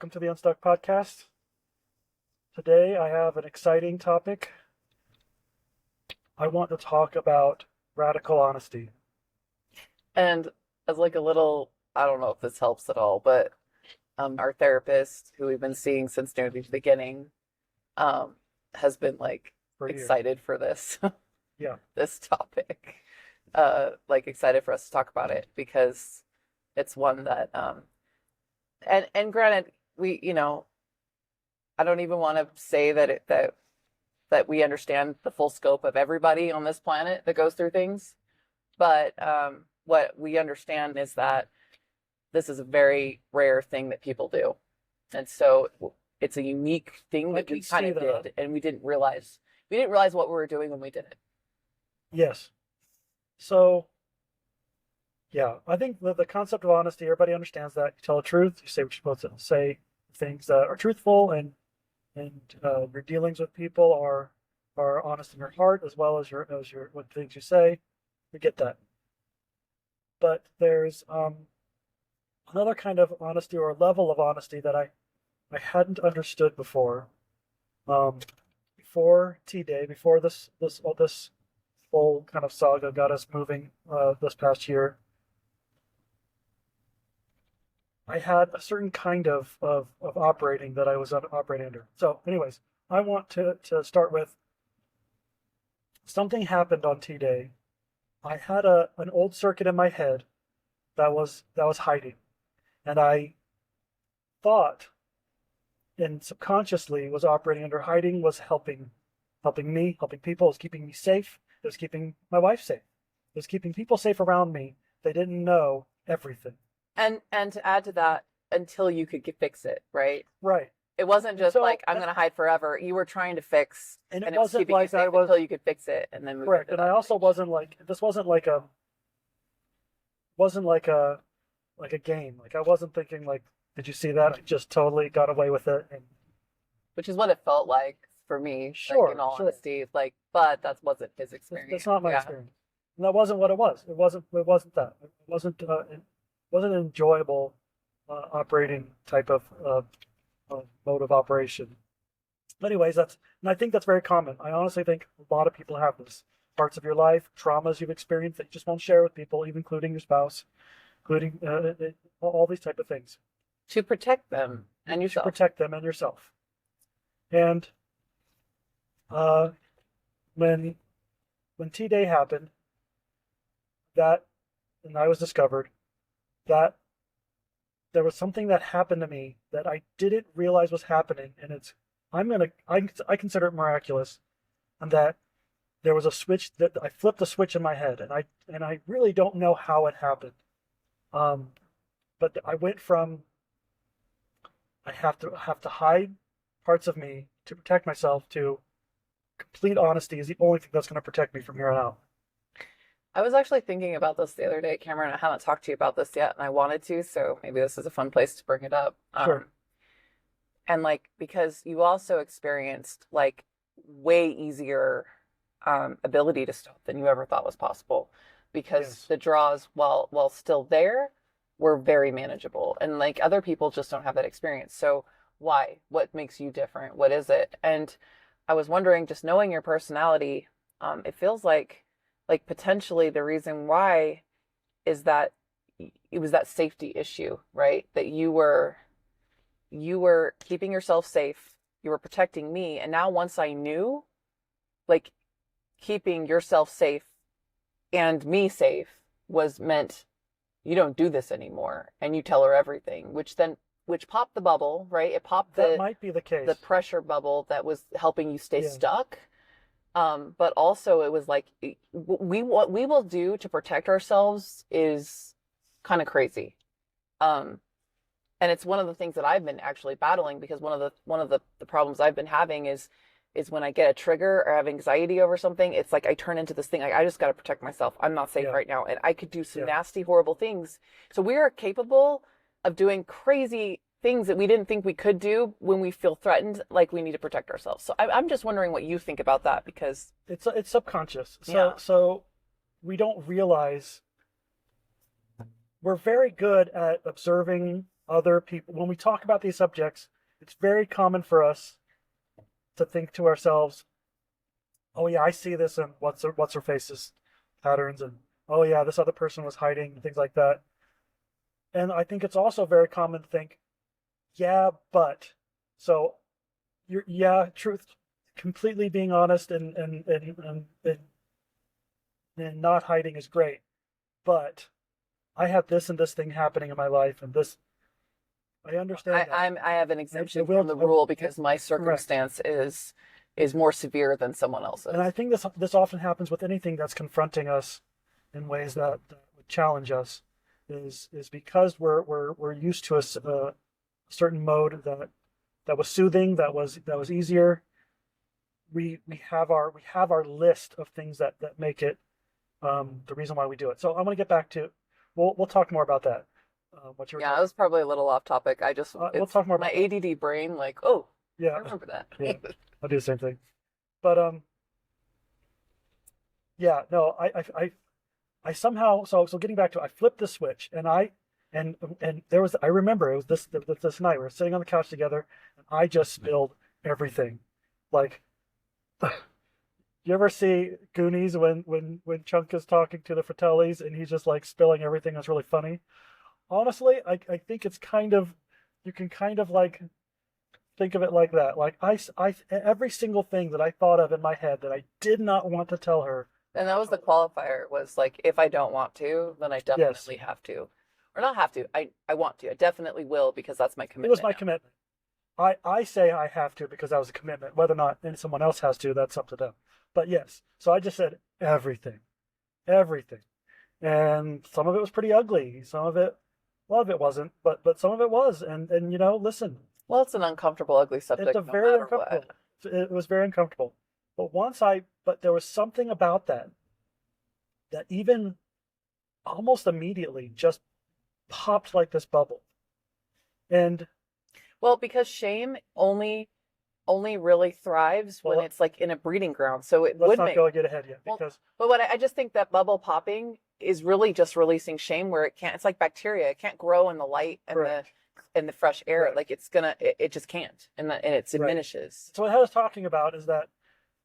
Welcome to the Unstuck Podcast. Today I have an exciting topic. I want to talk about radical honesty. And as like a little, I don't know if this helps at all, but our therapist, who we've been seeing since near the beginning, has been like For a year. excited for this Yeah. this topic. Like excited for us to talk about it because it's one that and granted, I don't even want to say that we understand the full scope of everybody on this planet that goes through things. But what we understand is that this is a very rare thing that people do. And so it's a unique thing I that we can kind see of that. did, and we didn't realize what we were doing when we did it. Yes. So, yeah, I think the concept of honesty, everybody understands that. You tell the truth, you say what you're supposed to say, things that are truthful, and your dealings with people are honest in your heart as well as your what things you say. We get that. But there's another kind of honesty or level of honesty that I hadn't understood before. Um, Before T-Day, before this whole kind of saga got us moving this past year, I had a certain kind of operating that I was operating under. So, anyways, I want to start with something happened on T-Day. I had an old circuit in my head that was hiding, and I thought and subconsciously was operating under hiding was helping me, helping people. It was keeping me safe. It was keeping my wife safe. It was keeping people safe around me. They didn't know everything. And to add to that, until you could fix it, right? Right. It wasn't And just so, like I'm going to hide forever. You were trying to fix, and it and it was wasn't keeping you like I safe was until you could fix it, and then move correct. into And I that also stage. wasn't like this wasn't like a game. Like I wasn't thinking like, did you see that? I just totally got away with it. And Which is what it felt like for me, like in sure, all sure. honesty. Like, but that wasn't his That's experience. not my Yeah. experience. And that wasn't what it was. It wasn't that. It wasn't an enjoyable operating type of mode of operation. Anyways, and I think that's very common. I honestly think a lot of people have this. Parts of your life, traumas you've experienced that you just won't share with people, even including your spouse, including all these type of things. To protect them and To yourself. protect them and yourself. And uh, when T-Day happened, that and I was discovered that there was something that happened to me that I didn't realize was happening, and I consider it miraculous, and that there was a switch that I flipped a switch in my head, and I really don't know how it happened. Um, but I went from I have to hide parts of me to protect myself to complete honesty is the only thing that's going to protect me from here on out. I was actually thinking about this the other day, Cameron. I haven't talked to you about this yet, and I wanted to, so maybe this is a fun place to bring it up. Sure. And like because you also experienced like way easier ability to stop than you ever thought was possible, because Yes. the draws, while still there, were very manageable, and like other people just don't have that experience. So why? What makes you different? What is it? And I was wondering, just knowing your personality, it feels like potentially the reason why is that it was that safety issue, right? That you were keeping yourself safe, you were protecting me, and now once I knew, like, keeping yourself safe and me safe was meant you don't do this anymore, and you tell her everything, which popped the bubble, right? It popped That the might be the the case. pressure bubble that was helping you stay Yeah. stuck. But also it was like what we will do to protect ourselves is kind of crazy. Um, and it's one of the things that I've been actually battling, because one of the problems I've been having is when I get a trigger or have anxiety over something, it's like I turn into this thing. I just got to protect myself. I'm not safe Yeah. right now, and I could do some Yeah. nasty, horrible things. So we are capable of doing crazy things that we didn't think we could do when we feel threatened, like we need to protect ourselves. So I'm just wondering what you think about that, because It's subconscious. So yeah, so we don't realize we're very good at observing other people, when we talk about these subjects, it's very common for us to think to ourselves, oh yeah, I see this in what's her face's patterns, and oh yeah, this other person was hiding and things like that. And I think it's also very common to think, yeah, but so truth, completely being honest and not hiding is great, but I have this and this thing happening in my life, and this I understand that. I have an exemption will- from the I- rule because my Correct. circumstance is more severe than someone else's. And I think this often happens with anything that's confronting us in ways that would challenge us, is because we're used to a certain mode that was soothing, that was easier. We have our list of things that make it the reason why we do it. So I'm going to get back to we'll talk more about that. What you were Yeah, it was probably a little off topic. I just we'll it's talk more my about ADD brain, like, oh, I yeah remember that. yeah I'll do the same thing. But yeah, no, I somehow so getting back to it, I flipped the switch and there was I remember it was this night we were sitting on the couch together and I just spilled everything. Like you ever see Goonies when Chunk is talking to the Fratellis and he's just like spilling everything? That's really funny. Honestly, I think it's kind of you can kind of like think of it like that. Like every single thing that I thought of in my head that I did not want to tell her. And that was the qualifier, was like, if I don't want to, then I definitely have to. Or not have to. I want to. I definitely will, because that's my commitment. It was my now. commitment. I say I have to because that was a commitment. Whether or not someone else has to, that's up to them. But yes, so I just said everything, everything, and some of it was pretty ugly. Some of it, a lot of it wasn't, but some of it was. And listen, Well, it's an uncomfortable, ugly subject. it's a no very matter uncomfortable. what. It was very uncomfortable. But there was something about that even almost immediately just popped like this bubble. And Well, because shame only really thrives when Well, it's like in a breeding ground. So it let's would not make. go get ahead yet Well, because But what I just think that bubble popping is really just releasing shame, where it can't. It's like bacteria; it can't grow in the light and Correct. the fresh air. Correct. Like it just can't, and it diminishes. so what I was talking about is that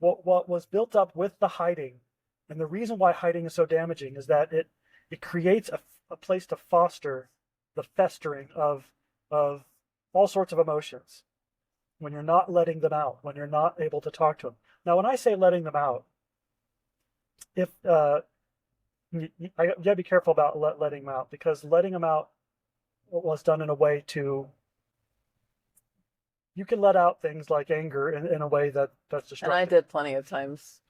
what was built up with the hiding, and the reason why hiding is so damaging is that it creates a place to foster the festering of all sorts of emotions when you're not letting them out, when you're not able to talk to them. Now, when I say letting them out, if I gotta be careful about letting them out, because letting them out was done in a way to you can let out things like anger in a way that's destructive. And I did plenty of times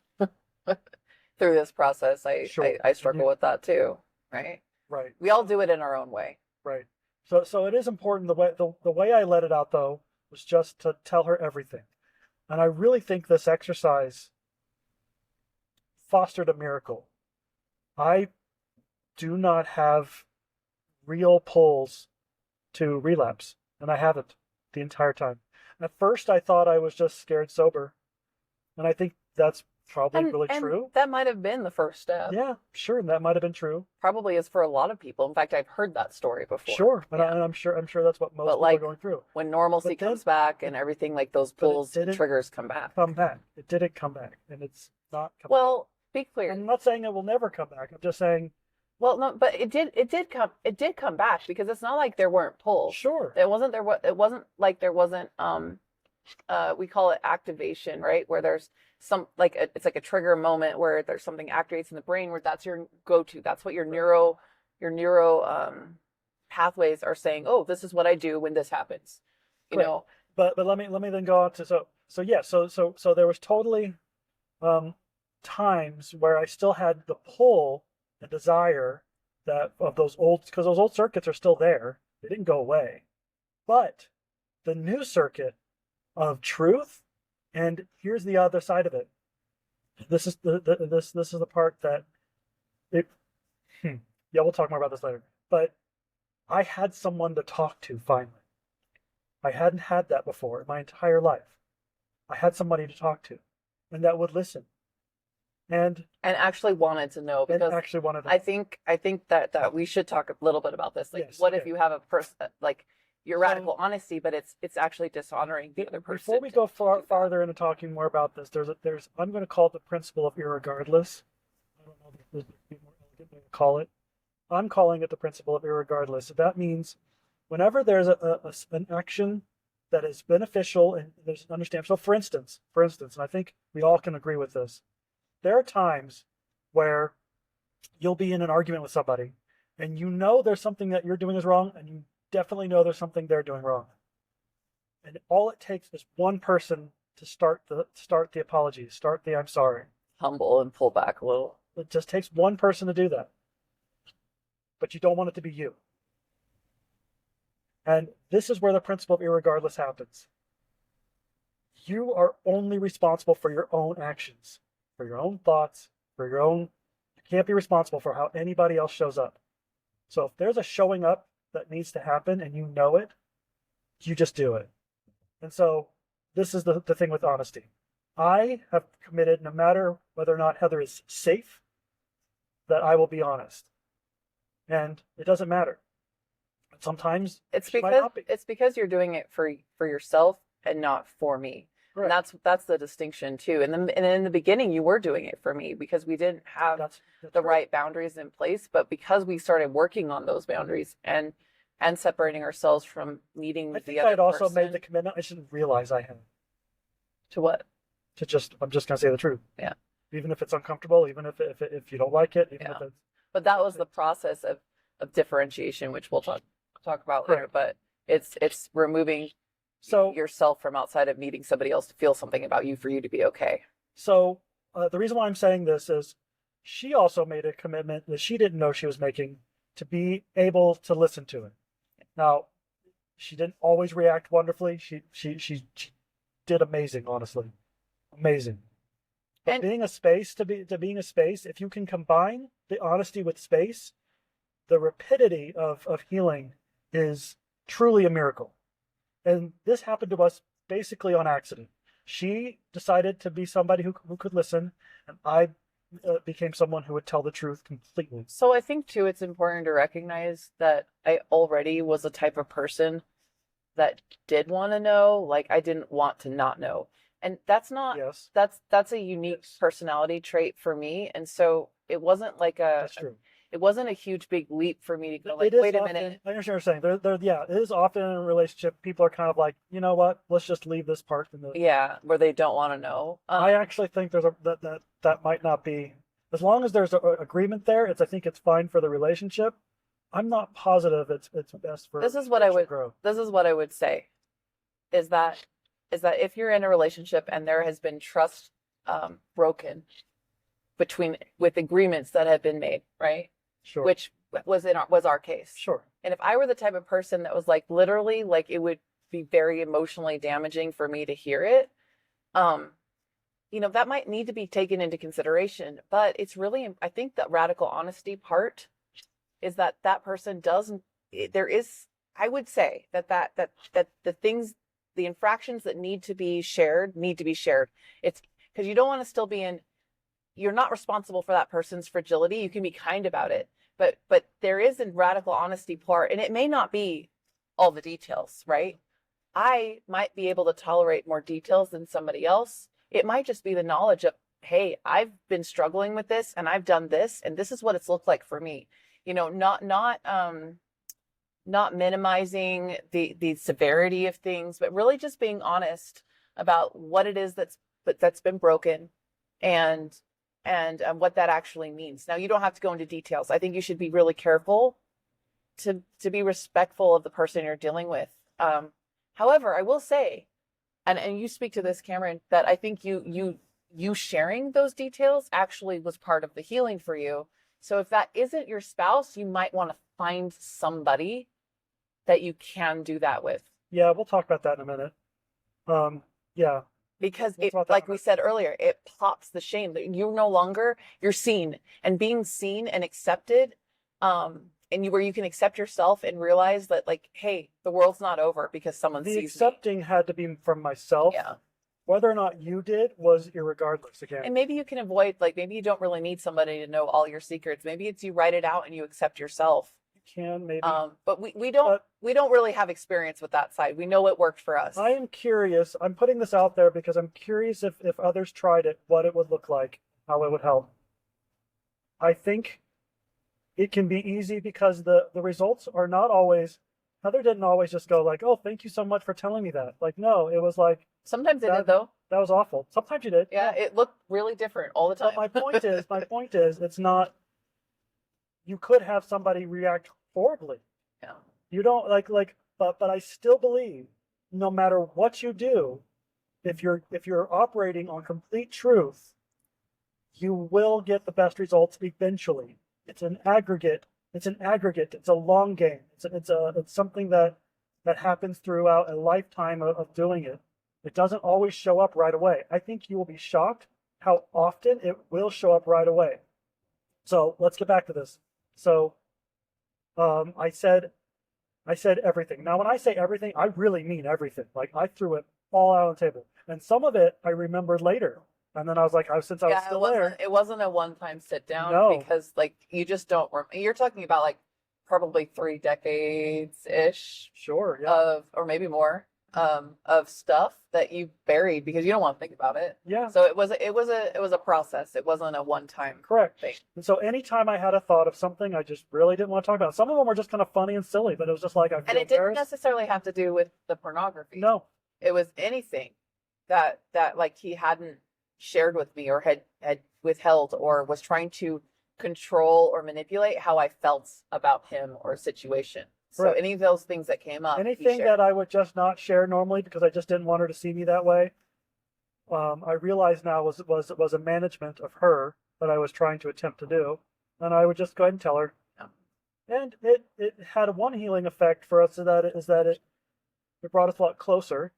through this process. Sure. I struggle with that too, right? Right. We all do it in our own way. Right. So it is important. The way I let it out though was just to tell her everything, and I really think this exercise fostered a miracle. I do not have real pulls to relapse, and I haven't the entire time. At first, I thought I was just scared sober, and I think that's probably really And true. that might have been the first step. Yeah, sure, that might have been true. Probably is for a lot of people. In fact, I've heard that story before. Sure, and, Yeah. I'm sure that's what most But, people like, are going through. When normalcy But then- comes back and everything, like those But it pulls, didn't triggers come back. Come back. It didn't come back, and it's not coming. Well, be clear. I'm not saying it will never come back. I'm just saying, Well, no, but it did come back, because it's not like there weren't pulls. sure, It wasn't like there wasn't we call it activation, right? Where there's some it's like a trigger moment where there's something activates in the brain where that's your go-to. That's what your neuro pathways are saying, "Oh, this is what I do when this happens." You Correct. know. but let me then go on to so there was totally times where I still had the pull, the desire that of those old because those old circuits are still there. They didn't go away, but the new circuit of truth, and here's the other side of it. This is this is the part that it. Yeah, we'll talk more about this later. But I had someone to talk to finally. I hadn't had that before in my entire life. I had somebody to talk to, and that would listen, and actually wanted to know, because actually wanted to. I think that we should talk a little bit about this. Like, Yes, what if okay. you have a person, like, your radical honesty, but it's actually dishonoring the other person. Before we go farther into talking more about this, there's I'm going to call it the principle of irregardless. I don't know if there's a more elegant way to call it. I'm calling it the principle of irregardless. That means whenever there's an action that is beneficial and there's an understanding. So for instance, and I think we all can agree with this, there are times where you'll be in an argument with somebody and you know there's something that you're doing is wrong, and you definitely know there's something they're doing wrong. And all it takes is one person to start the apology, start the I'm sorry. Humble and pull back a little. It just takes one person to do that. But you don't want it to be you. And this is where the principle of irregardless happens. You are only responsible for your own actions, for your own thoughts, for your own. You can't be responsible for how anybody else shows up. So if there's a showing up that needs to happen and you know it, you just do it. And so this is the thing with honesty. I have committed, no matter whether or not Heather is safe, that I will be honest. And it doesn't matter. Sometimes it's because you're doing it for yourself and not for me. Right. And that's the distinction too. And in the beginning, you were doing it for me because we didn't have that's the right boundaries in place. But because we started working on those boundaries and separating ourselves from needing I think the other I'd also person. made the commitment. I didn't realize I had To what? I'm just going to say the truth. Yeah. Even if it's uncomfortable, even if you don't like it, even if it's. But that was the process of differentiation, which we'll talk about later. But it's removing yourself from outside of needing somebody else to feel something about you for you to be okay. So the reason why I'm saying this is she also made a commitment that she didn't know she was making to be able to listen to it. Now, she didn't always react wonderfully. She did amazing, honestly, amazing. But being a space being a space, if you can combine the honesty with space, the rapidity of healing is truly a miracle. And this happened to us basically on accident. She decided to be somebody who could listen, and I became someone who would tell the truth completely. So I think too, it's important to recognize that I already was a type of person that did want to know. Like, I didn't want to not know. And that's not, that's a unique personality trait for me. And so it wasn't like that's true. It wasn't a huge big leap for me to go like, wait a minute. I understand what you're saying. It is often in a relationship, people are kind of like, you know what, let's just leave this part in the. Yeah, where they don't want to know. I actually think there's that might not be, as long as there's an agreement there, I think it's fine for the relationship. I'm not positive it's best for. This is what I would say, is that if you're in a relationship and there has been trust broken with agreements that have been made, right? Sure. Which was our case. Sure. And if I were the type of person that was like literally like it would be very emotionally damaging for me to hear it, that might need to be taken into consideration. But it's really, I think that radical honesty part is that person I would say that the things, the infractions that need to be shared. It's because you don't want to still be in. You're not responsible for that person's fragility. You can be kind about it, but there is a radical honesty part, and it may not be all the details, right? I might be able to tolerate more details than somebody else. It might just be the knowledge of, hey, I've been struggling with this, and I've done this, and this is what it's looked like for me. Not minimizing the severity of things, but really just being honest about what it is that's been broken, and what that actually means. Now, you don't have to go into details. I think you should be really careful to be respectful of the person you're dealing with. However, I will say, and you speak to this, Cameron, that I think you sharing those details actually was part of the healing for you. So if that isn't your spouse, you might want to find somebody that you can do that with. Yeah, we'll talk about that in a minute. Yeah. Because like we said earlier, it pops the shame that you're seen, and being seen and accepted, where you can accept yourself and realize that, like, hey, the world's not over because someone sees me. The accepting had to be from myself. Yeah. Whether or not you did was irregardless again. And maybe you can avoid, like, maybe you don't really need somebody to know all your secrets. Maybe it's you write it out and you accept yourself. can maybe. But we don't really have experience with that side. We know it worked for us. I am curious. I'm putting this out there because I'm curious if others tried it, what it would look like, how it would help. I think it can be easy because the results are not always. Heather didn't always just go like, "Oh, thank you so much for telling me that." Like, no, it was like Sometimes it did though. that was awful. Sometimes you did. Yeah, it looked really different all the time. But my point is, it's not. You could have somebody react horribly. Yeah. You don't but I still believe no matter what you do, if you're operating on complete truth, you will get the best results eventually. It's an aggregate. It's a long game. It's something that happens throughout a lifetime of doing it. It doesn't always show up right away. I think you will be shocked how often it will show up right away. So let's get back to this. So I said everything. Now, when I say everything, I really mean everything. Like I threw it all out on the table, and some of it I remembered later. And then I was like, since I was still there. It wasn't a one-time sit down No. because like you just don't. You're talking about like probably 3 decades ish. Sure. Yeah. Or maybe more of stuff that you buried because you don't want to think about it. Yeah. So it was a process. It wasn't a one-time Correct thing. And so anytime I had a thought of something, I just really didn't want to talk about it. Some of them were just kind of funny and silly, but it was just like I feel And it didn't embarrassed. necessarily have to do with the pornography. No. It was anything that like he hadn't shared with me or had withheld or was trying to control or manipulate how I felt about him or a situation. So Right. any of those things that came up, Anything that I would just not share normally because I just didn't want her to see me that way. I realize now was a management of her that I was trying to attempt to do, and I would just go ahead and tell her. Yeah. And it had one healing effect for us, it brought us a lot closer.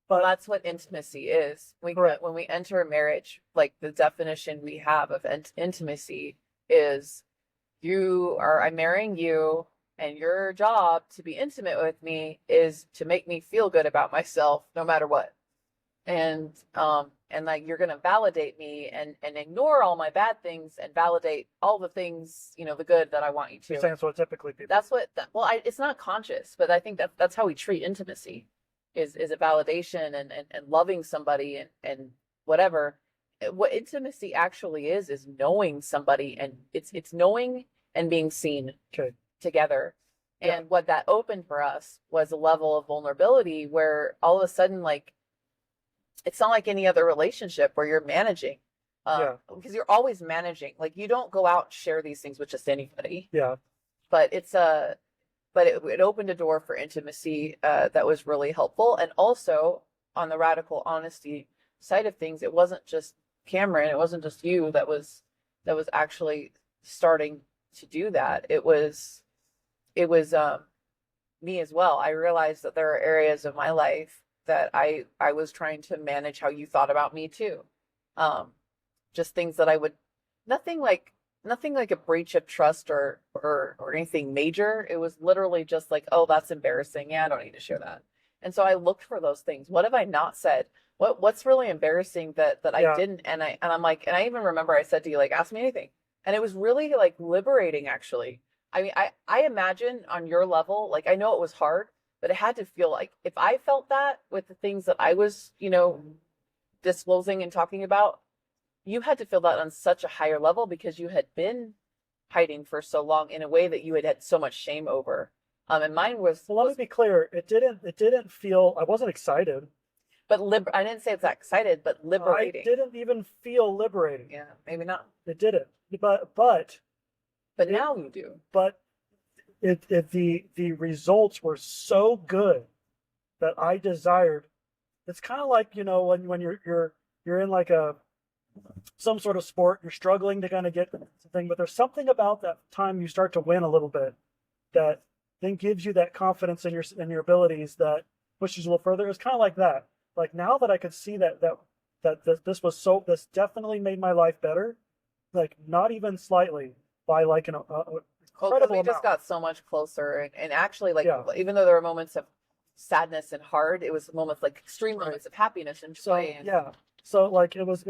But that's what intimacy is. When we enter a marriage, like the definition we have of intimacy is I'm marrying you, and your job to be intimate with me is to make me feel good about myself no matter what. And like you're gonna validate me and ignore all my bad things and validate all the things, the good that I want you to. You're saying that's what typically people. That's what. It's not conscious, but I think that's how we treat intimacy, is a validation and loving somebody and whatever. What intimacy actually is knowing somebody, and it's knowing and being seen together. Yeah. And what that opened for us was a level of vulnerability where all of a sudden, like, it's not like any other relationship where you're managing. Because you're always managing. Like, you don't go out and share these things with just anybody. Yeah. But it opened a door for intimacy that was really helpful. And also, on the radical honesty side of things, it wasn't just Cameron, it wasn't just you that was actually starting to do that. It was me as well. I realized that there are areas of my life that I was trying to manage how you thought about me too. Just things that I would, nothing like a breach of trust or anything major. It was literally just like, oh, that's embarrassing. Yeah, I don't need to share that. And so I looked for those things. What have I not said? What's really embarrassing that I didn't? And I'm like, and I even remember I said to you, like, ask me anything. And it was really like liberating, actually. I mean, I imagine on your level, like, I know it was hard, but it had to feel like if I felt that with the things that I was, disclosing and talking about, you had to feel that on such a higher level because you had been hiding for so long in a way that you had so much shame over. And mine was. Well, let me be clear. It didn't feel. I wasn't excited. But I didn't say it's that excited, but liberating. I didn't even feel liberating. Yeah, maybe not. It didn't. But now you do. But the results were so good that I desired. It's kind of like when you're in like some sort of sport, you're struggling to kind of get something, but there's something about that time you start to win a little bit that then gives you that confidence in your abilities that pushes you a little further. It's kind of like that. Like now that I could see that this definitely made my life better, like not even slightly, by like an incredible we just amount. got so much closer, and actually, like, even though there were moments of sadness and hard, it was moments like extreme moments of happiness and joy. So like it was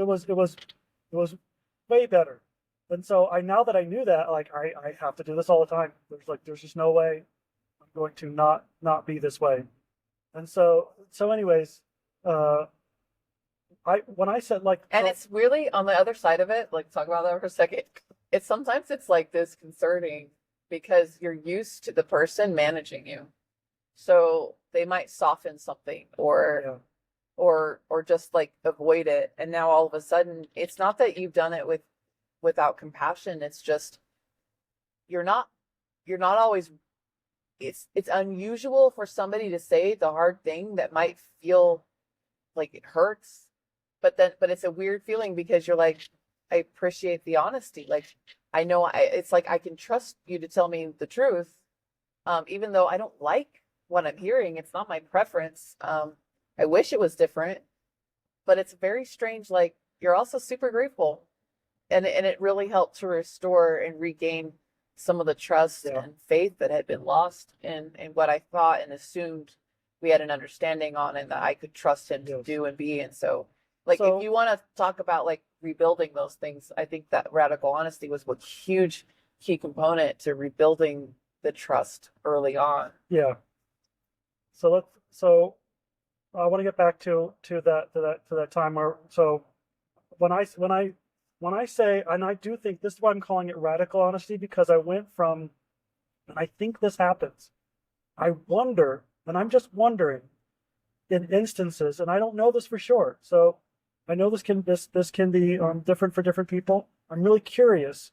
way better. And so now that I knew that, like I have to do this all the time. There's just no way I'm going to not be this way. And so anyways, uh I when I said like And so it's really on the other side of it, like talk about that for a second. It's sometimes it's like disconcerting because you're used to the person managing you. So they might soften something yeah, or just like avoid it. And now all of a sudden it's not that you've done it without compassion. It's just you're not you're not always it's unusual for somebody to say the hard thing that might feel like it hurts, but it's a weird feeling because you're like, I appreciate the honesty. Like I know it's like I can trust you to tell me the truth, even though I don't like what I'm hearing. It's not my preference. I wish it was different, but it's very strange. Like you're also super grateful, and it really helped to restore and regain some of the trust yeah, and faith that had been lost in what I thought and assumed we had an understanding on and that I could trust him to yes. do and be. And so, like, if So you want to talk about like rebuilding those things, I think that radical honesty was a huge key component to rebuilding the trust early on. yeah. So I want to get back to that time where so when I when I when I say, and I do think this is why I'm calling it radical honesty, because I went from, and I think this happens. I wonder, and I'm just wondering in instances, and I don't know this for sure. So I know this can be different for different people. I'm really curious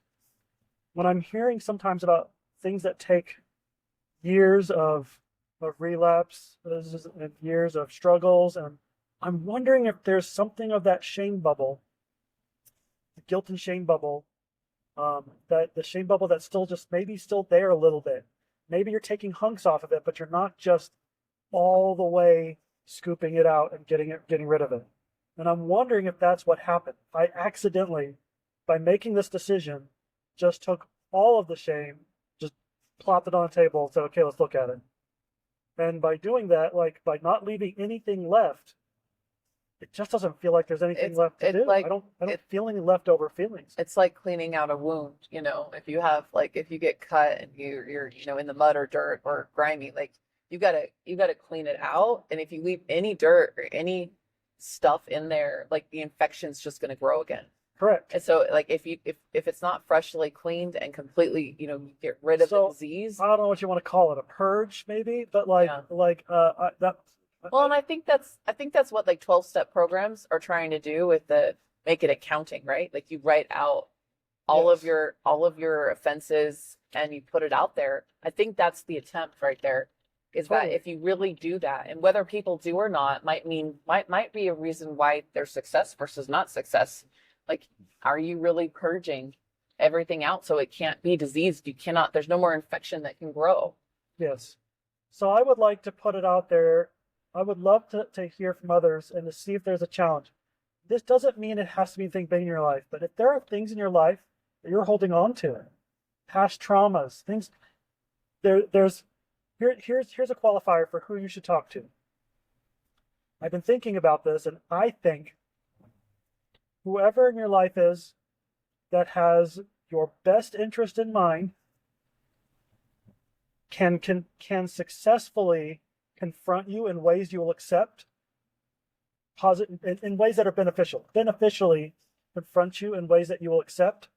when I'm hearing sometimes about things that take years of relapse and years of struggles, and I'm wondering if there's something of that shame bubble, the guilt and shame bubble, that the shame bubble that's still just maybe still there a little bit. Maybe you're taking hunks off of it, but you're not just all the way scooping it out and getting rid of it. And I'm wondering if that's what happened. I accidentally, by making this decision, just took all of the shame, just plopped it on the table and said, okay, let's look at it. And by doing that, like by not leaving anything left, it just doesn't feel like there's anything left to It's do. like I don't it, feel any leftover feelings. it's like cleaning out a wound, you know, if you have like if you get cut and you're in the mud or dirt or grimy, like you gotta clean it out. And if you leave any dirt or any stuff in there, like the infection's just gonna grow again. Correct. And so like if it's not freshly cleaned and completely, you get rid of the So disease. I don't know what you want to call it, a purge maybe, but Yeah. that Well, and I think that's what like 12-step programs are trying to do with the make it accounting, right? Like you write out yes, all of your offenses and you put it out there. I think that's the attempt right there. Is that totally. if you really do that, and whether people do or not might be a reason why there's success versus not success. Like, are you really purging everything out so it can't be diseased? You cannot, there's no more infection that can grow. Yes. So I would like to put it out there. I would love to hear from others and to see if there's a challenge. This doesn't mean it has to be anything big in your life, but if there are things in your life that you're holding on to, past traumas, things there's here's a qualifier for who you should talk to. I've been thinking about this, and I think whoever in your life is that has your best interest in mind can successfully confront you in ways you will accept, positive in ways that are beneficially confront you in ways that you will accept.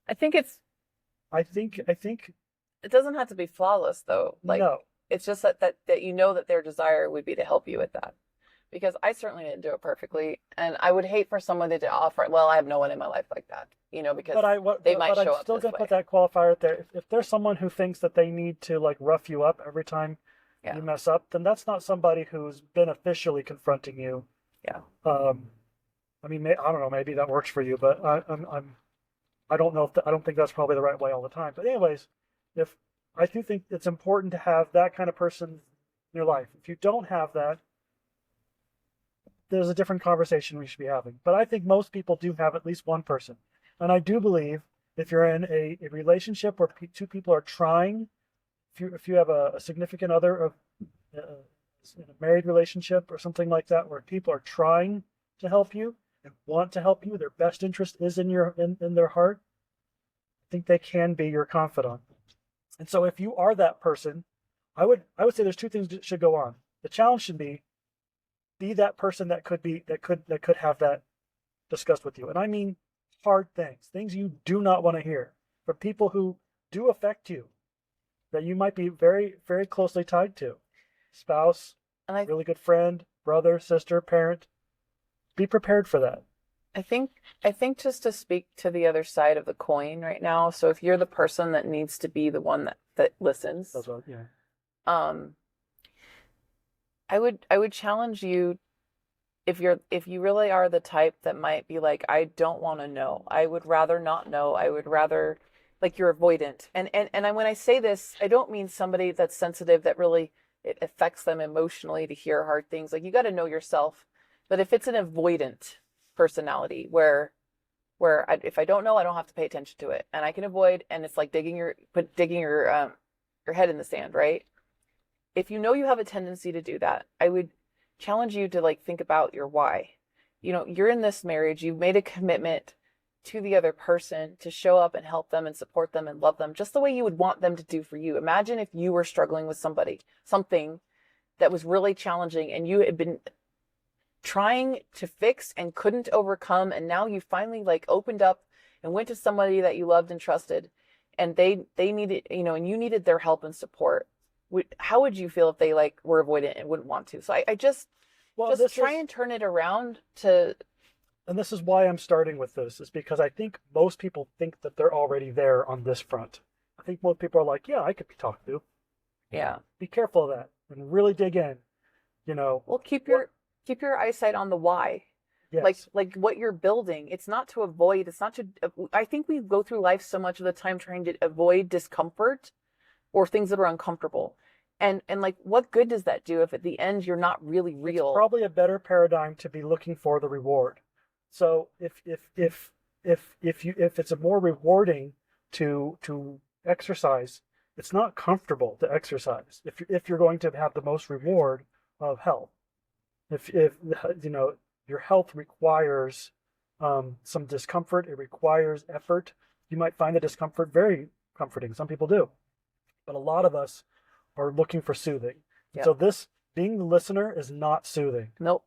I think I think it doesn't have to be flawless though. Like no, it's just that you know that their desire would be to help you with that. Because I certainly didn't do it perfectly, and I would hate for someone to offer, well, I have no one in my life like that, because they might but I'm show up still this gonna put way. that qualifier out there. If there's someone who thinks that they need to like rough you up every time Yeah. you mess up, then that's not somebody who's beneficially confronting you. Yeah. Um, I mean, I don't know, maybe that works for you, but I don't know if I don't think that's probably the right way all the time. But anyways, if I do think it's important to have that kind of person in your life. If you don't have that, there's a different conversation we should be having. But I think most people do have at least one person. And I do believe if you're in a relationship where two people are trying, if you have a significant other of in a married relationship or something like that, where people are trying to help you, and want to help you, their best interest is in their heart, I think they can be your confidant. And so if you are that person, I would say there's two things that should go on. The challenge should be that person that could have that discussed with you. And I mean hard things you do not want to hear from people who do affect you, that you might be very, very closely tied to. Spouse, And really good friend, brother, sister, parent. Be prepared for that. I think just to speak to the other side of the coin right now. So if you're the person that needs to be the one that listens, That's what, yeah. um, I would challenge you, if you really are the type that might be like, I don't want to know. I would rather not know. I would rather, like, you're avoidant. When I say this, I don't mean somebody that's sensitive, that really it affects them emotionally to hear hard things. Like, you got to know yourself. But if it's an avoidant personality where if I don't know, I don't have to pay attention to it, and I can avoid, and it's like digging your head in the sand, right? If you know you have a tendency to do that, I would challenge you to, like, think about your why. You're in this marriage, you've made a commitment to the other person to show up and help them and support them and love them just the way you would want them to do for you. Imagine if you were struggling with something that was really challenging, and you had been trying to fix and couldn't overcome, and now you finally, like, opened up and went to somebody that you loved and trusted, and they needed, and you needed their help and support. How would you feel if they, like, were avoidant and wouldn't want to? So I just try and turn it around to. And this is why I'm starting with this, is because I think most people think that they're already there on this front. I think most people are like, yeah, I could be talked to. Yeah. Be careful of that and really dig in. Well, keep your eyesight on the why. Yes. Like what you're building. It's not to avoid. It's not to. I think we go through life so much of the time trying to avoid discomfort or things that are uncomfortable. And like, what good does that do if at the end you're not really real? It's probably a better paradigm to be looking for the reward. So if it's a more rewarding to exercise, it's not comfortable to exercise. If you're going to have the most reward of health, if your health requires some discomfort, it requires effort. You might find the discomfort very comforting. Some people do, but a lot of us are looking for soothing. Yep. So this, being the listener, is not soothing. Nope.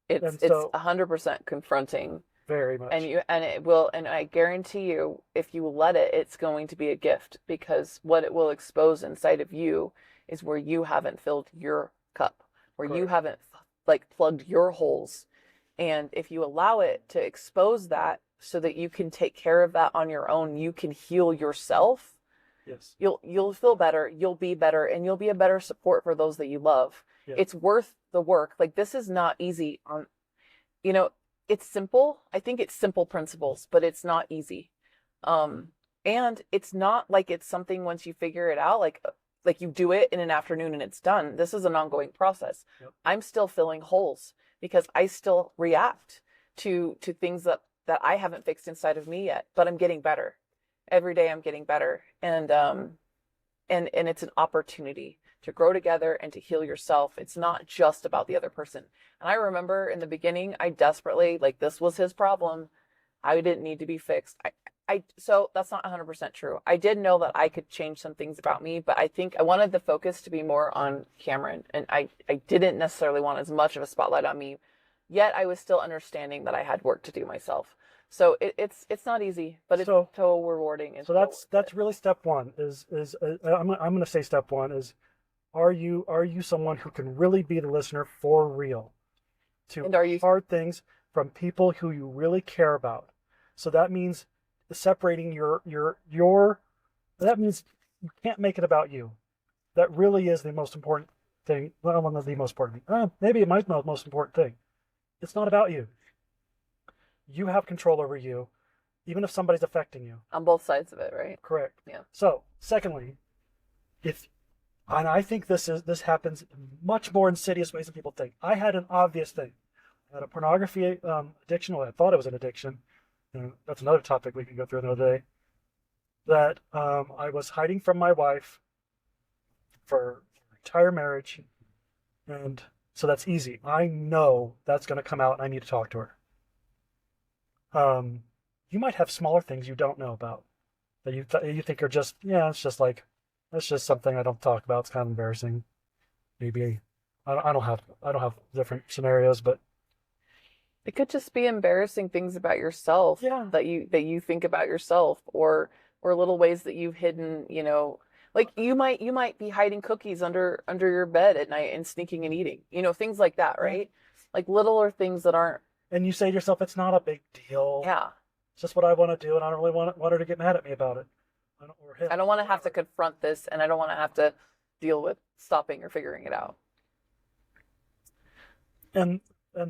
It's 100% confronting. Very much. And I guarantee you, if you let it, it's going to be a gift, because what it will expose inside of you is where you haven't filled your cup, where Correct. you haven't, like, plugged your holes. And if you allow it to expose that so that you can take care of that on your own, you can heal yourself. Yes. You'll feel better, you'll be better, and you'll be a better support for those that you love. Yeah. It's worth the work. Like, this is not easy it's simple. I think it's simple principles, but it's not easy. And it's not like it's something, once you figure it out, like you do it in an afternoon and it's done. This is an ongoing process. Yep. I'm still filling holes because I still react to things that I haven't fixed inside of me yet, but I'm getting better. Every day I'm getting better. And it's an opportunity to grow together and to heal yourself. It's not just about the other person. And I remember in the beginning, I desperately, like, this was his problem. I didn't need to be fixed. So that's not 100% true. I did know that I could change some things about me, but I think I wanted the focus to be more on Cameron. And I didn't necessarily want as much of a spotlight on me, yet I was still understanding that I had work to do myself. So it's not easy, but it's so rewarding. So that's really step one. I'm going to say step one is, are you someone who can really be the listener for real to hard things from people who you really care about? So that means separating that means you can't make it about you. That really is the most important thing. Well, one of the most important thing. Maybe it might be the most important thing. It's not about you. You have control over you, even if somebody's affecting you. On both sides of it, right? Correct. Yeah. So, secondly, and I think this happens in much more insidious ways than people think. I had an obvious thing. I had a pornography addiction. Well, I thought it was an addiction. That's another topic we can go through another day. That I was hiding from my wife for our entire marriage, and so that's easy. I know that's going to come out, and I need to talk to her. you might have smaller things you don't know about that you think are just, yeah, it's just like, that's just something I don't talk about. It's kind of embarrassing. Maybe I don't have different scenarios, but It could just be embarrassing things about yourself yeah, that you think about yourself, or little ways that you've hidden, like you might be hiding cookies under your bed at night and sneaking and eating, things like that, yeah. right? Like littler things that aren't, And you say to yourself, it's not a big deal. yeah. It's just what I want to do, and I don't really want her to get mad at me about it, or him, I don't want to have to whatever. confront this, and I don't want to have to deal with stopping or figuring it out. And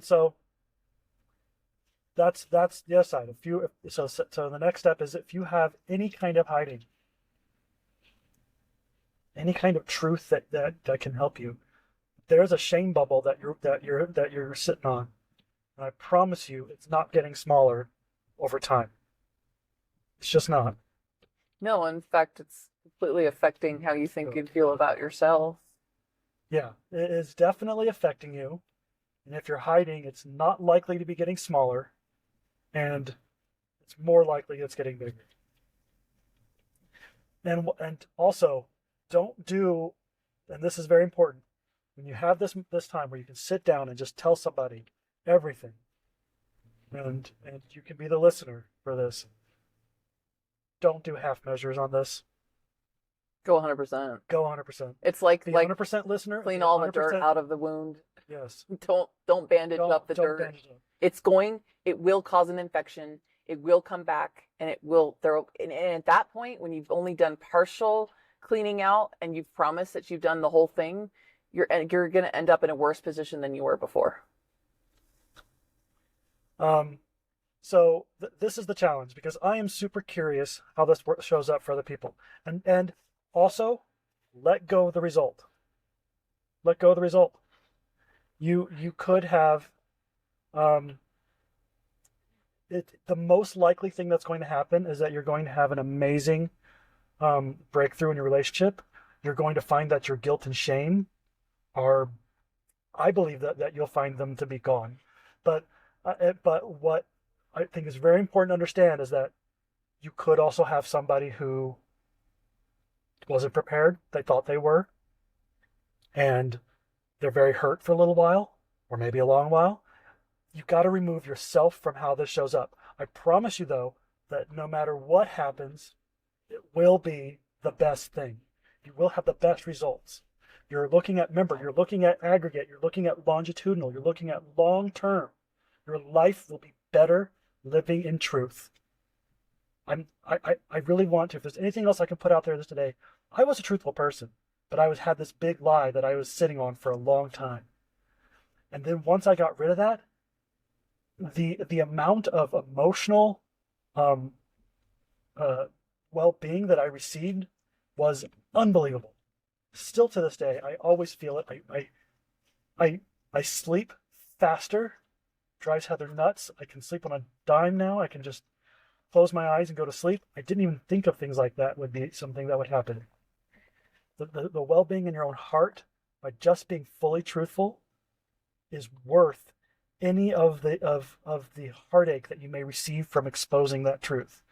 so that's the other side. So the next step is if you have any kind of hiding, any kind of truth that can help you, there's a shame bubble that you're sitting on, and I promise you, it's not getting smaller over time. It's just not. No, in fact, it's completely affecting how you think and feel about yourself. Yeah, it is definitely affecting you. And if you're hiding, it's not likely to be getting smaller, and it's more likely it's getting bigger. And also, don't do, and this is very important, when you have this time where you can sit down and just tell somebody everything, and you can be the listener for this. Don't do half measures on this. Go 100%. Go 100%. It's like Be 100% listener. clean Be all the dirt 100%. out of the wound. Yes. Don't bandage up the Don't dirt. bandage up. It will cause an infection. It will come back, and and at that point, when you've only done partial cleaning out and you've promised that you've done the whole thing, you're going to end up in a worse position than you were before. Um, so this is the challenge because I am super curious how this shows up for other people, and also let go of the result. Let go of the result. You could have um, the most likely thing that's going to happen is that you're going to have an amazing breakthrough in your relationship. You're going to find that your guilt and shame are, I believe that you'll find them to be gone. But but what I think is very important to understand is that you could also have somebody who wasn't prepared. They thought they were, and they're very hurt for a little while, or maybe a long while. You've got to remove yourself from how this shows up. I promise you, though, that no matter what happens, it will be the best thing. You will have the best results. Remember, you're looking at aggregate, you're looking at longitudinal, you're looking at long term. Your life will be better living in truth. I really want to. If there's anything else I can put out there this today, I was a truthful person, but had this big lie that I was sitting on for a long time. And then once I got rid of that, the amount of emotional um, well-being that I received was unbelievable. Still to this day, I always feel it. I sleep faster. Drives Heather nuts. I can sleep on a dime now. I can just close my eyes and go to sleep. I didn't even think of things like that would be something that would happen. The well-being in your own heart by just being fully truthful is worth any of the heartache that you may receive from exposing that truth.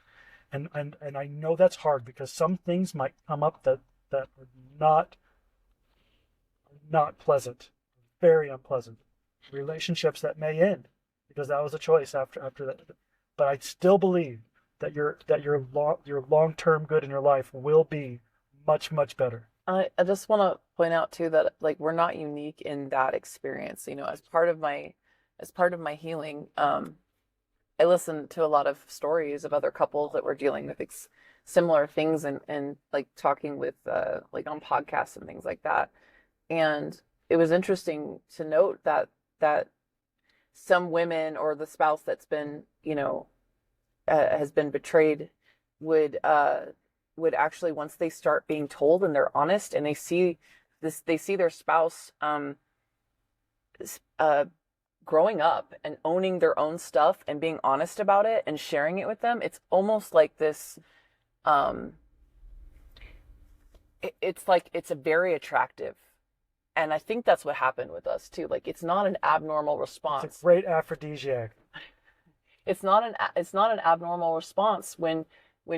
And I know that's hard because some things might come up that are not pleasant, very unpleasant. Relationships that may end because that was a choice after that. But I still believe that your long-term good in your life will be much, much better. I just want to point out too that like we're not unique in that experience. As part of my healing, I listened to a lot of stories of other couples that were dealing with similar things and like talking with like on podcasts and things like that. And it was interesting to note that some women or the spouse that's been, has been betrayed would actually, once they start being told and they're honest and they see their spouse growing up and owning their own stuff and being honest about it and sharing it with them, it's almost like this it's a very attractive. And I think that's what happened with us too. Like it's not an abnormal response. It's a great aphrodisiac. It's not an abnormal response when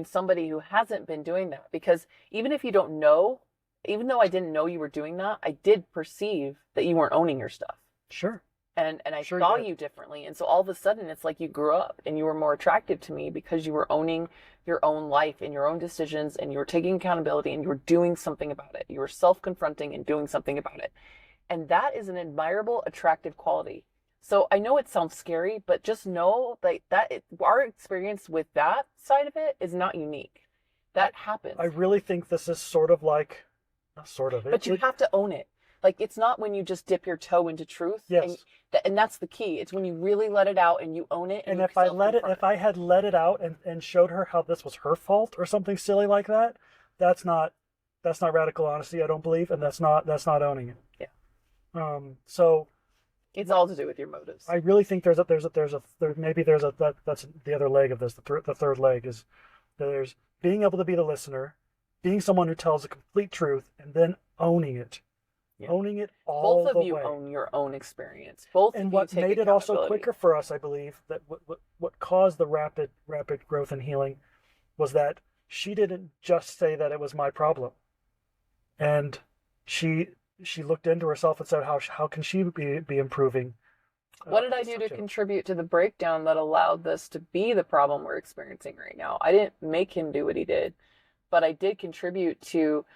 somebody who hasn't been doing that, because even if you don't know, even though I didn't know you were doing that, I did perceive that you weren't owning your stuff. Sure. And I Sure saw did. you differently. And so all of a sudden it's like you grew up and you were more attractive to me because you were owning your own life and your own decisions, and you were taking accountability, and you were doing something about it. You were self-confronting and doing something about it. And that is an admirable, attractive quality. So I know it sounds scary, but just know our experience with that side of it is not unique. That happens. I really think this is sort of like, not sort of, But you have to own it. Like, it's not when you just dip your toe into truth. yes. And that's the key. It's when you really let it out and you own it. And you if I had let it out and showed her how this was her fault or something silly like that, that's not radical honesty, I don't believe, and that's not owning it. Yeah. So it's all to do with your motives. I really think that's the other leg of this. The third leg is that there's being able to be the listener, being someone who tells the complete truth, and then owning it. Yeah. Owning it all the way. Both of you own your own experience. Both and of what you take made it also accountability. quicker for us, I believe, that what caused the rapid growth and healing was that she didn't just say that it was my problem, and she looked into herself and said, how can she be improving? What did I do to contribute to the breakdown that allowed this to be the problem we're experiencing right now? I didn't make him do what he did, but I did contribute to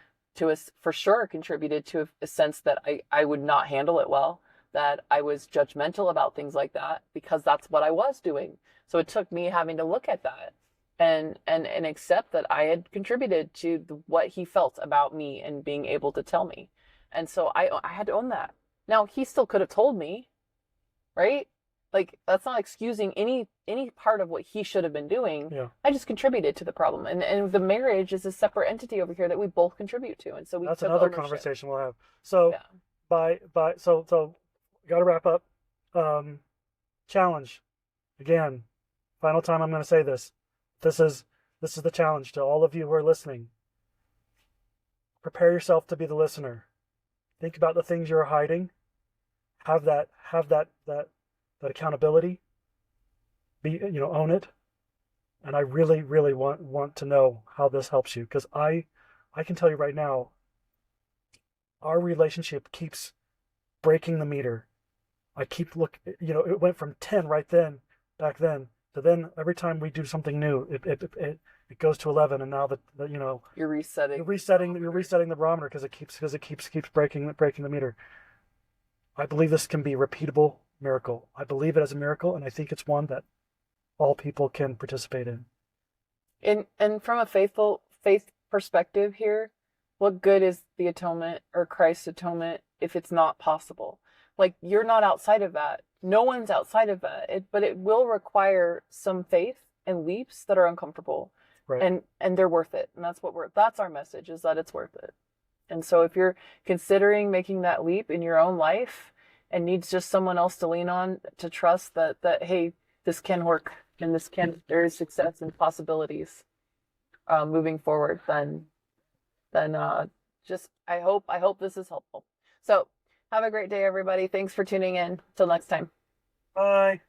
for sure contributed to a sense that I would not handle it well, that I was judgmental about things like that because that's what I was doing. So it took me having to look at that and accept that I had contributed to what he felt about me and being able to tell me. And so I had to own that. Now, he still could have told me, right? Like, that's not excusing any part of what he should have been doing. Yeah. I just contributed to the problem, and the marriage is a separate entity over here that we both contribute to, and so we. That's took another ownership. Conversation we'll have. So, yeah. So got to wrap up. Challenge, again. Final time I'm going to say this. This is the challenge to all of you who are listening. Prepare yourself to be the listener. Think about the things you're hiding. Have that accountability. Own it. And I really, really want to know how this helps you, because I can tell you right now, our relationship keeps breaking the meter. I keep it went from 10 back then, to then every time we do something new, it goes to 11, and now you're resetting the barometer because it keeps breaking the meter. I believe this can be a repeatable miracle. I believe it as a miracle, and I think it's one that all people can participate in. And from a faith perspective here, what good is the atonement or Christ's atonement if it's not possible? Like, you're not outside of that. No one's outside of that. But it will require some faith and leaps that are uncomfortable. Right. And they're worth it. And that's our message, is that it's worth it. And so if you're considering making that leap in your own life and needs just someone else to lean on, to trust that hey, this can work and there is success and possibilities moving forward, then just I hope this is helpful. So have a great day, everybody. Thanks for tuning in. Till next time. Bye.